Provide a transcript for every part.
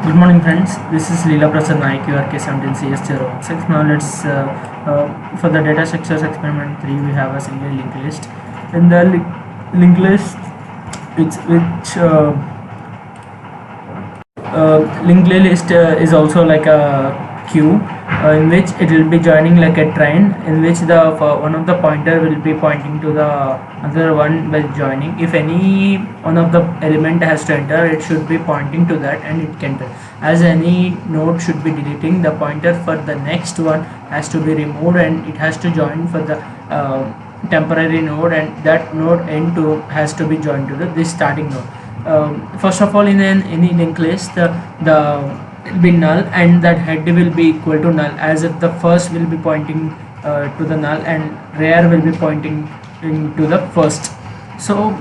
Good morning friends, this is Leela Prasad Naik, URK17CS016. Now let's for the data structures experiment 3 we have a single linked list. In the linked list linked list is also like a queue in which it will be joining like a train, in which the one of the pointer will be pointing to the other one by joining. If any one of the element has to enter, it should be pointing to that and it can enter. As any node should be deleting, the pointer for the next one has to be removed and it has to join for the temporary node, and that node n2 has to be joined to this starting node. First of all, in any linked list, the will be null and that head will be equal to null, as if the first will be pointing to the null and rear will be pointing to the first. So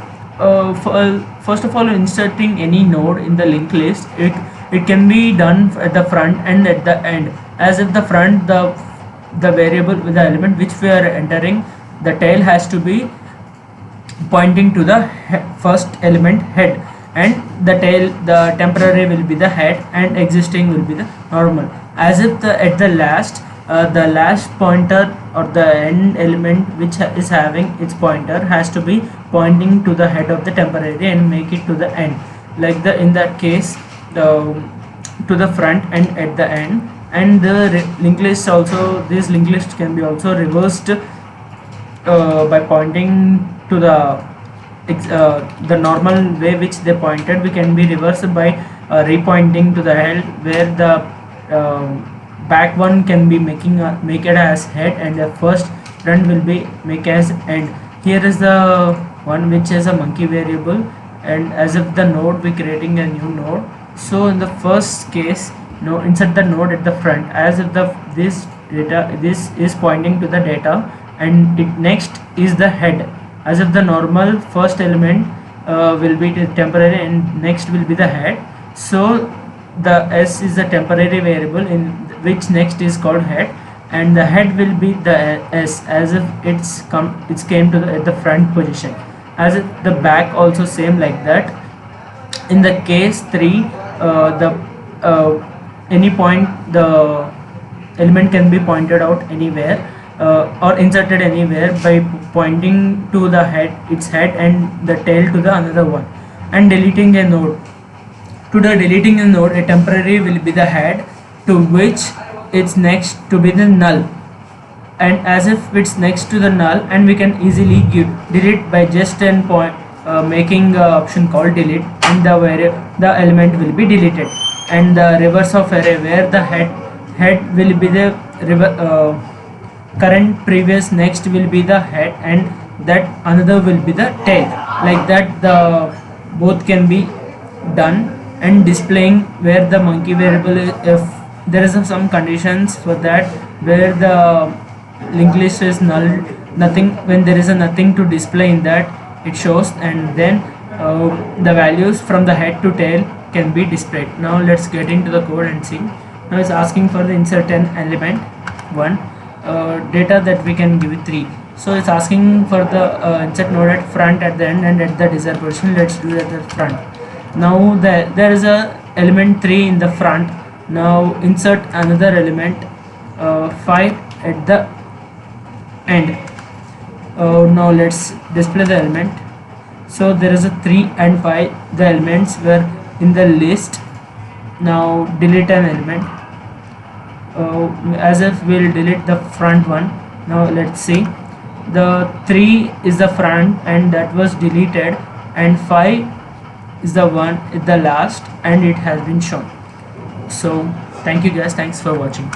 first of all, inserting any node in the linked list, it can be done at the front and at the end. As if the front, the variable with the element which we are entering, the tail has to be pointing to the first element head, and the tail, the temporary will be the head and existing will be the normal. As if at the last pointer or the end element which is having its pointer has to be pointing to the head of the temporary and make it to the end, like in that case to the front and at the end. And the linked list also, this linked list can be also reversed by pointing to the normal way which they pointed. We can be reversed by repointing to the head, where the back one can be make it as head and the first front will be make as end. Here is the one which is a monkey variable, and as if the node we creating a new node. So in the first case, insert the node at the front, as if this is pointing to the data, and it next is the head, as if the normal first element will be the temporary and next will be the head. So the s is the temporary variable in which next is called head, and the head will be the s, as if it's came to the front position. As if the back also same like that. In the case 3, any point the element can be pointed out anywhere or inserted anywhere by pointing to the head, its head, and the tail to the another one. And deleting a node, to the deleting a node, a temporary will be the head, to which it's next to be the null, and as if it's next to the null, and we can easily delete by just an point making option called delete, and the element will be deleted. And the reverse of array, where the head will be the current previous next will be the head and that another will be the tail. Like that the both can be done. And displaying, where the monkey variable is, if there is some conditions for that, where the linked list is null, nothing, when there is a nothing to display in that, it shows, and then the values from the head to tail can be displayed. Now let's get into the code and see. Now it's asking for the insert an element 1, data that we can give it 3. So it's asking for the insert node at front, at the end, and at the desired position. Let's do that at the front. Now there is a element 3 in the front. Now insert another element 5 at the end. Now let's display the element. So there is a 3 and 5, the elements were in the list. Now delete an element, as if we'll delete the front one. Now let's see, the 3 is the front and that was deleted, and 5 is the one at the last and it has been shown. So thank you guys, thanks for watching.